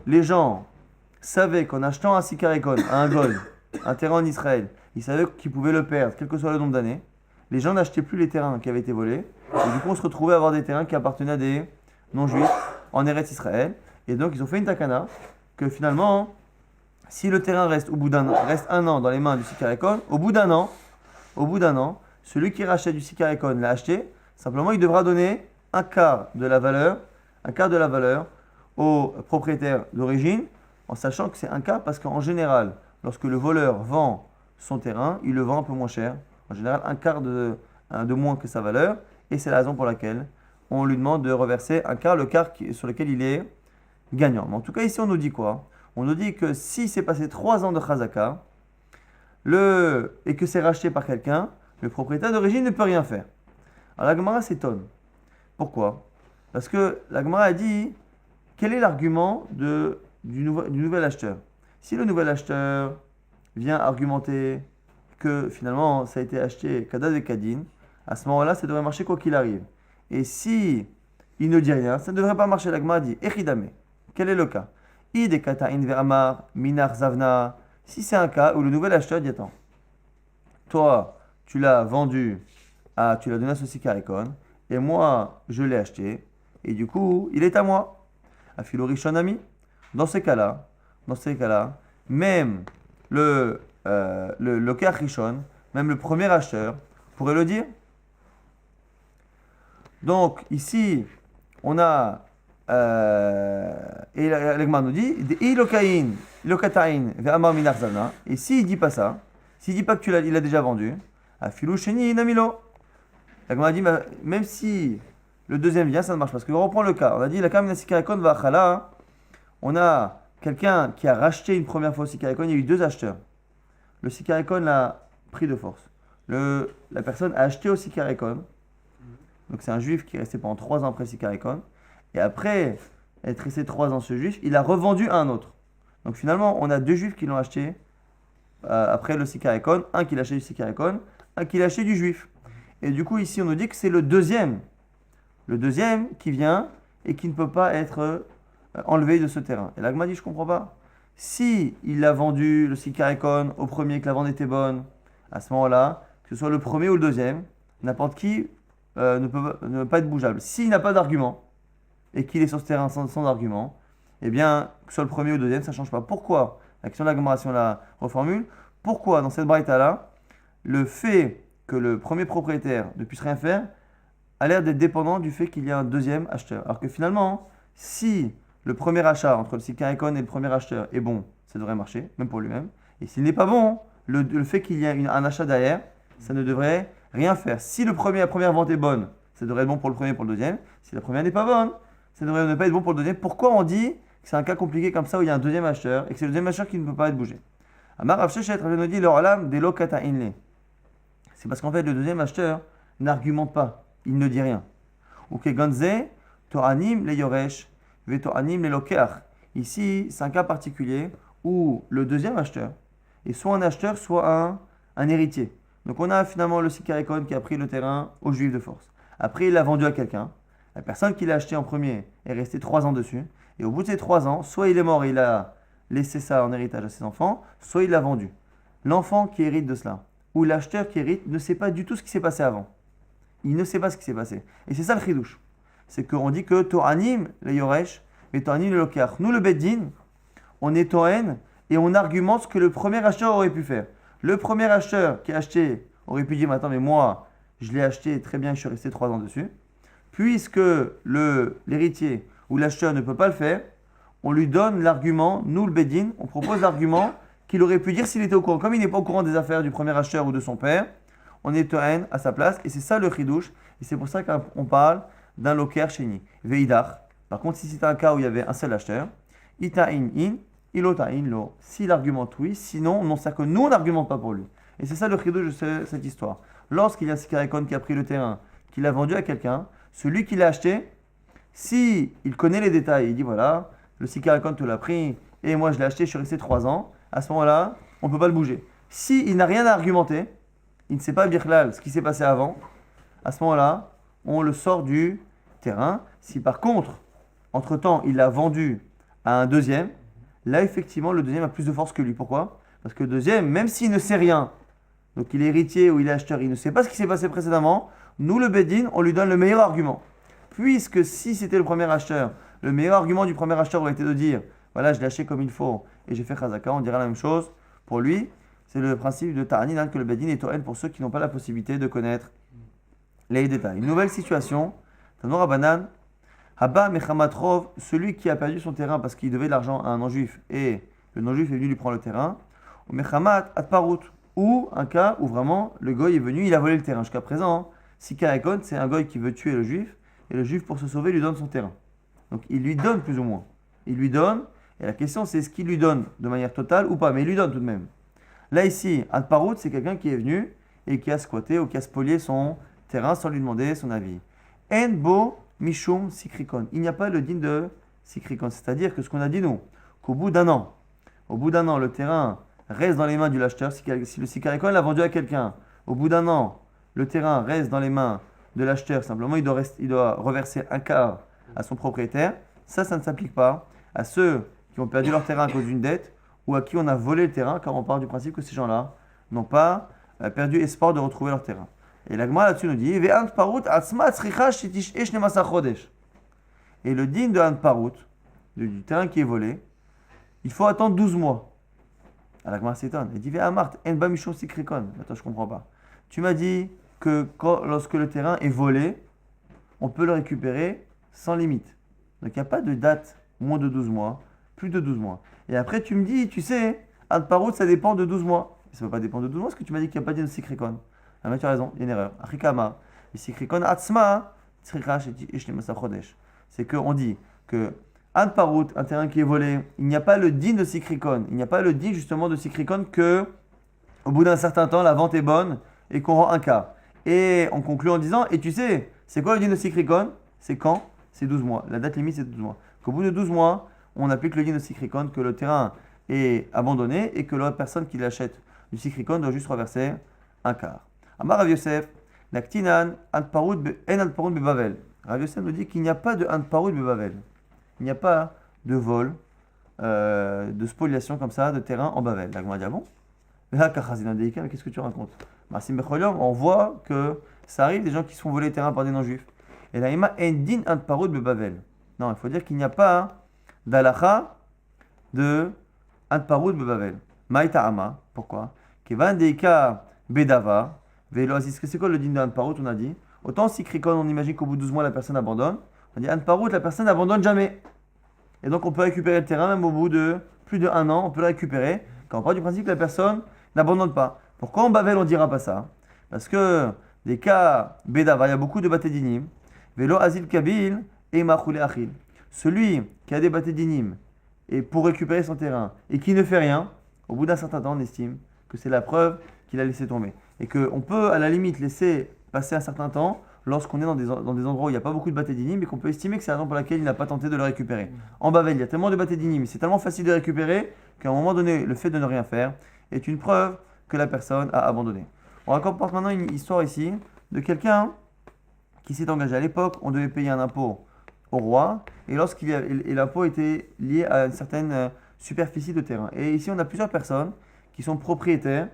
les gens savaient qu'en achetant un sikarikon à un goy, un terrain en Israël, ils savaient qu'ils pouvaient le perdre, quel que soit le nombre d'années. Les gens n'achetaient plus les terrains qui avaient été volés. Et du coup, on se retrouvait à avoir des terrains qui appartenaient à des non-juifs en Eretz Israël. Et donc, ils ont fait une takana que finalement, si le terrain reste reste 1 an dans les mains du sikarikon, au bout d'un an, celui qui rachète du sikarikon l'a acheté, simplement il devra donner un quart de la valeur au propriétaire d'origine, en sachant que c'est un quart parce qu'en général, lorsque le voleur vend son terrain, il le vend un peu moins cher. En général, un quart de moins que sa valeur, et c'est la raison pour laquelle on lui demande de reverser un quart, le quart sur lequel il est gagnant. Mais en tout cas, ici, on nous dit quoi? On nous dit que si c'est passé 3 ans de chazaka, et que c'est racheté par quelqu'un, le propriétaire d'origine ne peut rien faire. Alors la Gemara s'étonne. Pourquoi? Parce que la Gemara a dit, quel est l'argument du nouvel acheteur? Si le nouvel acheteur vient argumenter que finalement ça a été acheté Kadad et Kadin, à ce moment-là, ça devrait marcher quoi qu'il arrive. Et si il ne dit rien, ça ne devrait pas marcher. La Gemara dit, Echidame, quel est le cas? Ide Kata'in Ve'amar, Minar Zavna. Si c'est un cas où le nouvel acheteur dit, attends, toi, tu l'as vendu, tu l'as donné à ce sikarikon, et moi, je l'ai acheté, et du coup, il est à moi. Afilo Rishon Ami. Dans ces cas-là, même le Lokach Rishon, même le premier acheteur, pourrait le dire. Donc, ici, on a, et l'Egmar nous dit, et s'il ne dit pas ça, s'il ne dit pas que il a déjà vendu, Afilo Sheni Namilo. L'Egmar dit, même si le deuxième vient, ça ne marche pas. Parce qu'on reprend le cas. On a dit, la Kamina Sikarikon va achala. On a quelqu'un qui a racheté une première fois au sikarikon, il y a eu 2 acheteurs. Le sikarikon l'a pris de force. La personne a acheté au sikarikon. Donc c'est un juif qui est resté pendant 3 ans après le sikarikon. Et après être resté 3 ans ce juif, il a revendu à un autre. Donc finalement, on a 2 juifs qui l'ont acheté après le sikarikon. Un qui l'a acheté du sikarikon, un qui l'a acheté du juif. Et du coup, ici, on nous dit que c'est le deuxième qui vient et qui ne peut pas être enlevé de ce terrain. Et l'Agma dit, je ne comprends pas. Si il a vendu le sikarikon au premier, que la vente était bonne, à ce moment-là, que ce soit le premier ou le deuxième, n'importe qui ne peut pas être bougeable. S'il n'a pas d'argument et qu'il est sur ce terrain sans argument, eh bien, que ce soit le premier ou le deuxième, ça ne change pas. Pourquoi? La question de l'Agma, si on la reformule, pourquoi dans cette braïta-là, le fait que le premier propriétaire ne puisse rien faire a l'air d'être dépendant du fait qu'il y a un deuxième acheteur. Alors que finalement, si le premier achat entre le sikarikon et le premier acheteur est bon, ça devrait marcher, même pour lui-même. Et s'il n'est pas bon, le fait qu'il y ait un achat derrière, ça ne devrait rien faire. Si la première vente est bonne, ça devrait être bon pour le premier et pour le deuxième. Si la première n'est pas bonne, ça devrait ne pas être bon pour le deuxième. Pourquoi on dit que c'est un cas compliqué comme ça où il y a un deuxième acheteur et que c'est le deuxième acheteur qui ne peut pas être bougé? Amar Rav Sheshet, Rav nous dit le olam de lo kata inle. C'est parce qu'en fait le deuxième acheteur n'argumente pas, il ne dit rien. Ou que ganze to'anim le yoresh ve to'anim le lokeach. Ici, c'est un cas particulier où le deuxième acheteur est soit un acheteur, soit un héritier. Donc on a finalement le Sikarikon qui a pris le terrain aux Juifs de force. Après, il l'a vendu à quelqu'un. La personne qui l'a acheté en premier est restée 3 ans dessus. Et au bout de ces 3 ans, soit il est mort et il a laissé ça en héritage à ses enfants, soit il l'a vendu. L'enfant qui hérite de cela, ou l'acheteur qui hérite, ne sait pas du tout ce qui s'est passé avant. Il ne sait pas ce qui s'est passé. Et c'est ça le chidouche. C'est qu'on dit que To'anim le Yoresh et To'anim le Lokeach. Nous, le Beddin, on est To'en et on argumente ce que le premier acheteur aurait pu faire. Le premier acheteur qui a acheté aurait pu dire, attends, mais moi, je l'ai acheté très bien, je suis resté 3 ans dessus. Puisque l'héritier ou l'acheteur ne peut pas le faire, on lui donne l'argument, nous le Beddin, on propose l'argument qu'il aurait pu dire s'il était au courant. Comme il n'est pas au courant des affaires du premier acheteur ou de son père, on est To'en à sa place, et c'est ça le chidouche, et c'est pour ça qu'on parle d'un loker sheni. Veidach. Par contre, si c'était un cas où il y avait un seul acheteur, ita'in in, ilota'in lo. S'il argumente oui, sinon, non, c'est que nous, on n'argumente pas pour lui. Et c'est ça le chidouche de cette histoire. Lorsqu'il y a un Sikarikon qui a pris le terrain, qui l'a vendu à quelqu'un, celui qui l'a acheté, si il connaît les détails, il dit voilà, le Sikarikon te l'a pris, et moi je l'ai acheté, je suis resté 3 ans, à ce moment-là, on ne peut pas le bouger. Si il n'a rien à argumenter, il ne sait pas Birklal ce qui s'est passé avant, à ce moment-là, on le sort du terrain. Si par contre, entre-temps, il l'a vendu à un deuxième, là effectivement, le deuxième a plus de force que lui. Pourquoi? Parce que le deuxième, même s'il ne sait rien, donc il est héritier ou il est acheteur, il ne sait pas ce qui s'est passé précédemment, nous, le Beddin, on lui donne le meilleur argument. Puisque si c'était le premier acheteur, le meilleur argument du premier acheteur aurait été de dire voilà, je l'ai acheté comme il faut et j'ai fait Chazaka, on dira la même chose pour lui. C'est le principe de Ta'anin que le Beddin est To'en pour ceux qui n'ont pas la possibilité de connaître les détails. Une nouvelle situation. Tanor Abanan, Haba Mechamatrov, celui qui a perdu son terrain parce qu'il devait de l'argent à un non-juif et le non-juif est venu lui prendre le terrain. Ou Mechamat Atparut, ou un cas où vraiment le goy est venu, il a volé le terrain. Jusqu'à présent, Sikarikon, c'est un goy qui veut tuer le juif et le juif pour se sauver lui donne son terrain. Donc il lui donne plus ou moins. Il lui donne, et la question c'est est-ce qu'il lui donne de manière totale ou pas, mais il lui donne tout de même. Là ici, Atparut, c'est quelqu'un qui est venu et qui a squatté ou qui a spolié son terrain sans lui demander son avis. Enbo Mishum Sikrikon. Il n'y a pas le din de Sikrikon. C'est-à-dire que ce qu'on a dit nous, qu'au bout d'un an, le terrain reste dans les mains du l'acheteur. Si le Sikarikon l'a vendu à quelqu'un, au bout d'un an, le terrain reste dans les mains de l'acheteur. Simplement, il doit reverser un quart à son propriétaire. Ça ne s'applique pas à ceux qui ont perdu leur terrain à cause d'une dette ou à qui on a volé le terrain, car on part du principe que ces gens-là n'ont pas perdu espoir de retrouver leur terrain. Et la Gemara là-dessus nous dit et le din de Antparut, du terrain qui est volé, il faut attendre 12 mois. À la Gemara s'étonne. Il dit Amart, en ba mishon sikrikon. Attends, je comprends pas. Tu m'as dit que lorsque le terrain est volé, on peut le récupérer sans limite. Donc il n'y a pas de date moins de 12 mois, plus de 12 mois. Et après tu me dis, tu sais, Antparut ça dépend de 12 mois. Ça ne peut pas dépendre de 12 mois parce que tu m'as dit qu'il n'y a pas de sikrikon. Ah mais tu as raison, il y a une erreur. Achikama, sikrikon atzma, tsrikash et shnemasa chodesh. C'est qu'on dit que Antparut, un terrain qui est volé, il n'y a pas le din de sikrikon. Il n'y a pas le din justement de sikrikon que au bout d'un certain temps la vente est bonne et qu'on rend un quart. Et on conclut en disant, et tu sais, c'est quoi le din de sikrikon? C'est quand? C'est 12 mois. La date limite c'est 12 mois. Qu'au bout de 12 mois, on applique le din de sikrikon, que le terrain est abandonné et que la personne qui l'achète du sikrikon doit juste reverser un quart. Amar Rav Yosef, Naktinan, Antparut bebavel. Rav Yosef nous dit qu'il n'y a pas de Antparut bebavel. Il n'y a pas de vol, de spoliation comme ça, de terrain en Bavel. La Gemara dit ah bon? Mais qu'est-ce que tu racontes? On voit que ça arrive des gens qui se font voler le terrain par des non-juifs. Et là, Ima Endin Antparut bebavel. Non, il faut dire qu'il n'y a pas d'alacha de Antparut bebavel. Maïta Ama. Pourquoi? Kevan Deika Bedava. C'est quoi le din de Antparut? On a dit autant si Krikon, on imagine qu'au bout de 12 mois la personne abandonne. On dit Antparut, la personne n'abandonne jamais. Et donc on peut récupérer le terrain même au bout de plus de 1 an, on peut le récupérer quand on part du principe que la personne n'abandonne pas. Pourquoi en Bavel on ne dira pas ça? Parce que des cas Bedava, il y a beaucoup de batédinim. Vélo Azil Kabil et Machoulé Achil. Celui qui a des bâtés d'inim et pour récupérer son terrain et qui ne fait rien, au bout d'un certain temps, on estime que c'est la preuve qu'il a laissé tomber. Et qu'on peut à la limite laisser passer un certain temps lorsqu'on est dans des endroits où il n'y a pas beaucoup de bâtés d'inim et qu'on peut estimer que c'est la raison pour laquelle il n'a pas tenté de le récupérer. En Bavel, il y a tellement de bâtés d'inim, c'est tellement facile de récupérer qu'à un moment donné, le fait de ne rien faire est une preuve que la personne a abandonné. On rapporte maintenant une histoire ici de quelqu'un qui s'est engagé. À l'époque, on devait payer un impôt au roi et l'impôt était lié à une certaine superficie de terrain. Et ici, on a plusieurs personnes qui sont propriétaires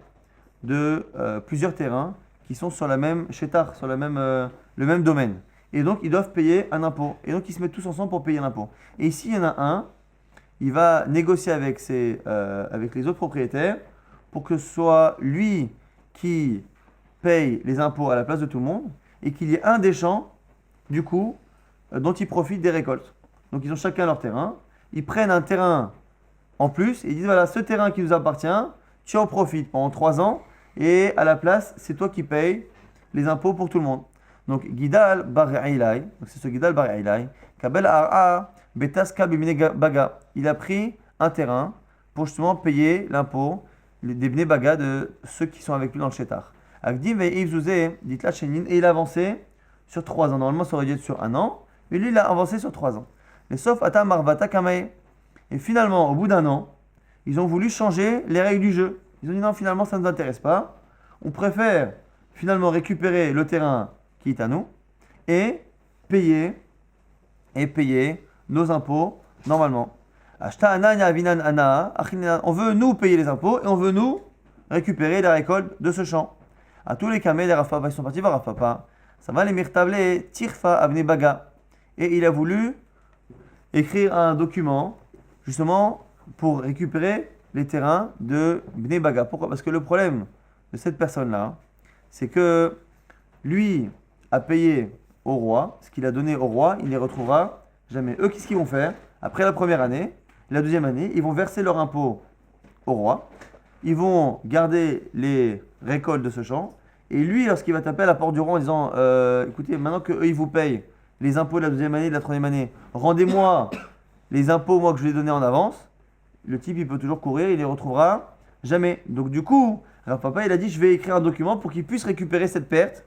de plusieurs terrains qui sont sur la même chétar, sur le même domaine. Et donc, ils doivent payer un impôt. Et donc, ils se mettent tous ensemble pour payer l'impôt. Et ici, il y en a un, il va négocier avec les autres propriétaires pour que ce soit lui qui paye les impôts à la place de tout le monde et qu'il y ait un des champs, du coup, dont ils profitent des récoltes. Donc, ils ont chacun leur terrain. Ils prennent un terrain en plus et ils disent, voilà, ce terrain qui nous appartient, tu en profites pendant 3 ans et à la place, c'est toi qui payes les impôts pour tout le monde. Donc, Gidal Bar Ailai, donc c'est ce Gidal Bar Ailai, Kabel Ar'a Betaska Bimine Baga. Il a pris un terrain pour justement payer l'impôt des Bne Baga de ceux qui sont avec lui dans le Shetar. Agdim Ve'iv Zouzé, dit la Chenin, et il a avancé sur 3 ans. Normalement, ça aurait dû être sur 1 an, mais lui, il a avancé sur 3 ans. Et sauf Ata Marvata Kamae. Et finalement, au bout d'un an, ils ont voulu changer les règles du jeu. Ils ont dit non, finalement, ça ne nous intéresse pas. On préfère finalement récupérer le terrain qui est à nous et payer nos impôts normalement. On veut nous payer les impôts et on veut nous récupérer la récolte de ce champ. À tous les camés, les Rafa, ils sont partis voir Rafa. Ça va les mirtable tirfa abne baga. Et il a voulu écrire un document justement pour récupérer les terrains de Bnei Baga. Pourquoi? Parce que le problème de cette personne-là, c'est que lui a payé au roi, ce qu'il a donné au roi, il ne les retrouvera jamais. Eux, qu'est-ce qu'ils vont faire? Après la première année, la deuxième année, ils vont verser leur impôt au roi, ils vont garder les récoltes de ce champ, et lui, lorsqu'il va taper à la porte du roi en disant écoutez, maintenant qu'eux, ils vous payent les impôts de la deuxième année, de la troisième année, rendez-moi les impôts moi que je vous ai donnés en avance, le type il peut toujours courir, il les retrouvera jamais. Donc du coup, Rav Papa il a dit je vais écrire un document pour qu'il puisse récupérer cette perte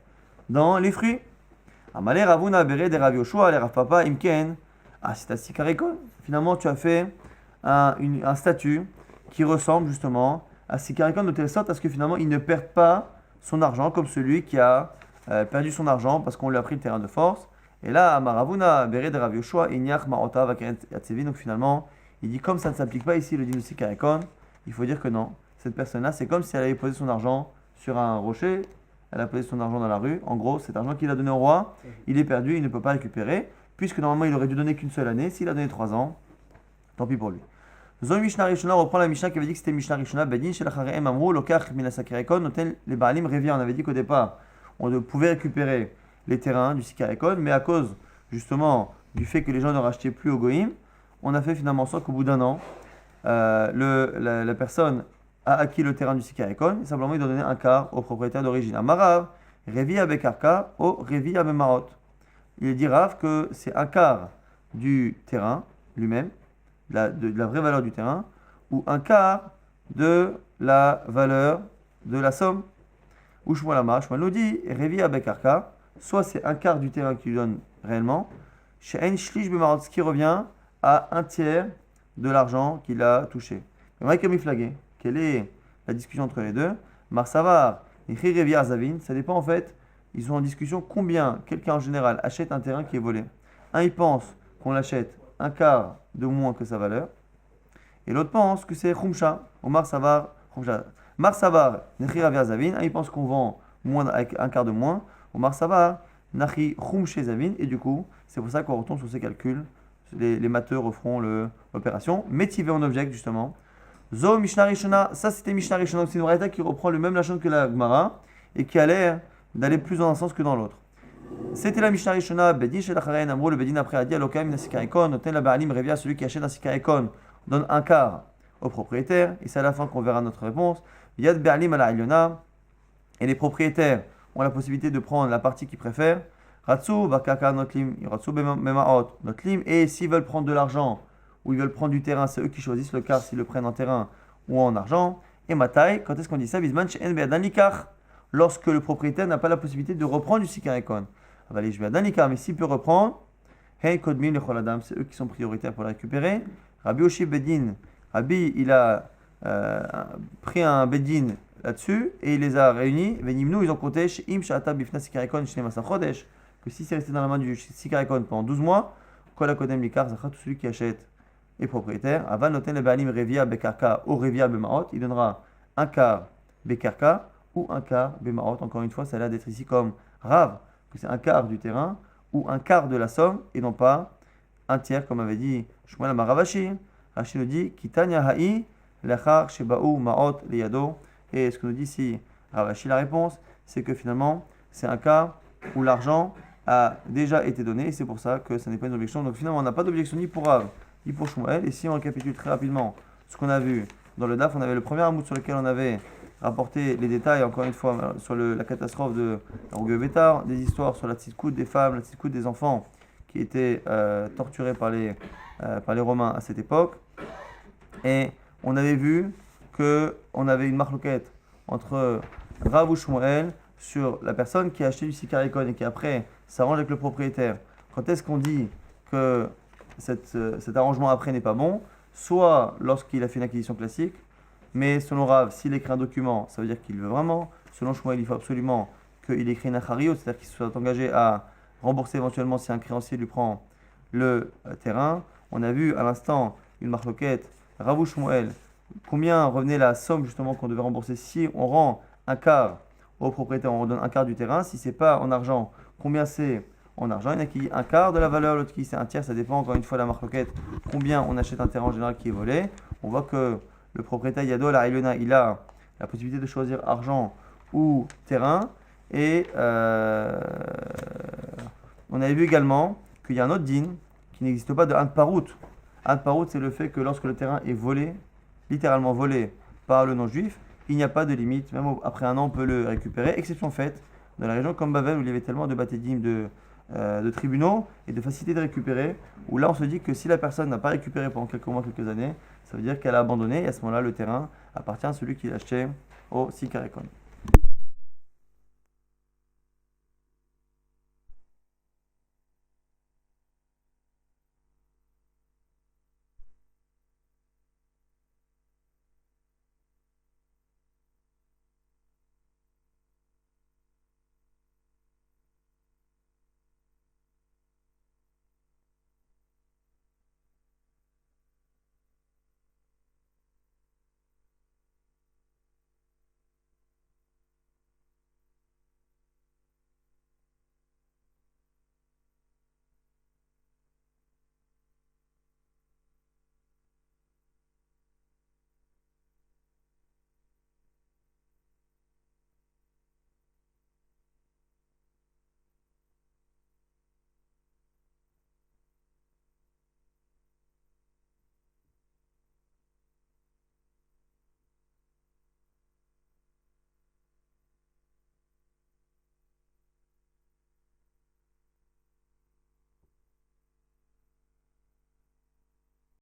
dans les fruits. Amalé Ravuna Bere de Rav Yoshua, les Rav Papa Imken, c'est un Sikarekon. Finalement tu as fait un statut qui ressemble justement à Sikarekon de telle sorte à ce que finalement il ne perde pas son argent comme celui qui a perdu son argent parce qu'on lui a pris le terrain de force. Et là, Maravuna, Bere de Rav Yoshua, Inyach, Marota, Vakeret, Yatsevi. Donc finalement, il dit comme ça ne s'applique pas ici le din de Sikarekon, il faut dire que non. Cette personne-là, c'est comme si elle avait posé son argent sur un rocher, elle a posé son argent dans la rue. En gros, cet argent qu'il a donné au roi, il est perdu, il ne peut pas récupérer, puisque normalement il aurait dû donner qu'une seule année. S'il a donné 3 ans, tant pis pour lui. Zon Mishnah Rishona reprend la Mishnah qui avait dit que c'était Mishnah Rishona, Bedin, Shelachareem Amrou, Lokach, Mina Sikarekon, Noten, les Baalim Revia. On avait dit qu'au départ, on pouvait récupérer les terrains du Sikarekon, mais à cause justement du fait que les gens ne rachetaient plus au Goïm, on a fait finalement en sorte qu'au bout d'un an, la personne a acquis le terrain du Sikarekon et simplement il doit donner un quart au propriétaire d'origine. Amarav, Revi Abekarka, au Revi Abemarot. Il dit Rav que c'est un quart du terrain lui-même, de la vraie valeur du terrain, ou un quart de la valeur de la somme. Ou Shmuel nous dit Revi Abekarka, soit c'est un quart du terrain qu'il lui donne réellement, chez Ein Shlish Bemarot, ce qui revient à un tiers de l'argent qu'il a touché. Mais quelle est la discussion entre les deux? Marsavar et Revi Azavin, ça dépend en fait, ils sont en discussion combien quelqu'un en général achète un terrain qui est volé. Un il pense qu'on l'achète un quart de moins que sa valeur, et l'autre pense que c'est Khumsha, ou Marsavar, Khumsha. Marsavar, Nechi Revi Azavin, un il pense qu'on vend moins avec un quart de moins, ou Marsavar, Nachi Khumshe Zavin, et du coup, c'est pour ça qu'on retombe sur ces calculs. Les matheux referont l'opération. Métivé en object, justement. Zo Mishnah Rishona, ça c'était Mishnah Rishona, c'est une braïta qui reprend le même lachon que la Gemara et qui a l'air d'aller plus dans un sens que dans l'autre. C'était la Mishnah Rishona, Bedin Shelacharen, Amro, le Bedin après a dit Alokaim na Sikarekon, Noten la Baalim Revia, celui qui achète un Sikarekon, donne un quart au propriétaire, et c'est à la fin qu'on verra notre réponse. Yad Baalim ala Ilyona, et les propriétaires ont la possibilité de prendre la partie qu'ils préfèrent. Ratsu, Vakaka, Notlim, Ratsu, Bemaot, Notlim. Et s'ils veulent prendre de l'argent ou ils veulent prendre du terrain, c'est eux qui choisissent le quart s'ils le prennent en terrain ou en argent. Et Matai, quand est-ce qu'on dit ça? Bisman, chez Enbeadan Likar. Lorsque le propriétaire n'a pas la possibilité de reprendre du Sikarekon. Mais s'il peut reprendre, Hey Kodmin le Choladam, c'est eux qui sont prioritaires pour le récupérer. Rabbi Oshi Bedin, Rabbi il a pris un Bedin là-dessus et il les a réunis. Venimnu, ils ont compté chez Im Shata Bifna Sikarekon Shnema Chodesh, que si c'est resté dans la main du Sikarekon pendant 12 mois, Kol Akodem Likar, Zachat, tout celui qui achète est propriétaire. Avan Noten le Baalim Revia Bekarka ou Revia Bemaot, il donnera un quart Bekarka ou un quart Bemaot. Encore une fois, ça a l'air d'être ici comme Rav, que c'est un quart du terrain ou un quart de la somme et non pas un tiers comme avait dit Shmuel Amaravashi. Rashi nous dit Kitanya ha'i lachar sheba'u ma'ot liyado. Et ce que nous dit ici Ravashi, la réponse, c'est que finalement c'est un cas où l'argent a déjà été donné et c'est pour ça que ça n'est pas une objection. Donc finalement on n'a pas d'objection ni pour Rav ni pour Shmuel. Et si on récapitule très rapidement ce qu'on a vu dans le DAF, on avait le premier amoud sur lequel on avait rapporté les détails, encore une fois, sur la catastrophe de Rougueux Bétar, des histoires sur la petite coude des femmes, la petite coude des enfants qui étaient torturés par les Romains à cette époque. Et on avait vu qu'on avait une marloquette entre Rav ou Shmuel sur la personne qui a acheté du Sikarekon et qui après s'arrange avec le propriétaire. Quand est-ce qu'on dit que cet arrangement après n'est pas bon? Soit lorsqu'il a fait une acquisition classique, mais selon Rav, s'il écrit un document, ça veut dire qu'il veut vraiment. Selon Shmuel, il faut absolument qu'il écrit une achariot, c'est-à-dire qu'il soit engagé à rembourser éventuellement si un créancier lui prend le terrain. On a vu à l'instant une marloquette, Rav ou Shmuel, combien revenait la somme justement qu'on devait rembourser si on rend un quart au propriétaire, on redonne un quart du terrain. Si c'est pas en argent, combien c'est en argent? Il y en a qui un quart de la valeur, l'autre qui c'est un tiers, ça dépend encore une fois de la marloquette, combien on achète un terrain en général qui est volé. On voit que le propriétaire Yado, la Ilona, il a la possibilité de choisir argent ou terrain. Et on avait vu également qu'il y a un autre din qui n'existe pas de An Parout. An Parout, c'est le fait que lorsque le terrain est volé, littéralement volé par le non-juif, il n'y a pas de limite. Même après un an, on peut le récupérer. Exception faite dans la région comme Bavel où il y avait tellement de batédim, de tribunaux et de facilité de récupérer, où là on se dit que si la personne n'a pas récupéré pendant quelques mois, quelques années, ça veut dire qu'elle a abandonné et à ce moment-là le terrain appartient à celui qui l'a acheté au Sikarekon.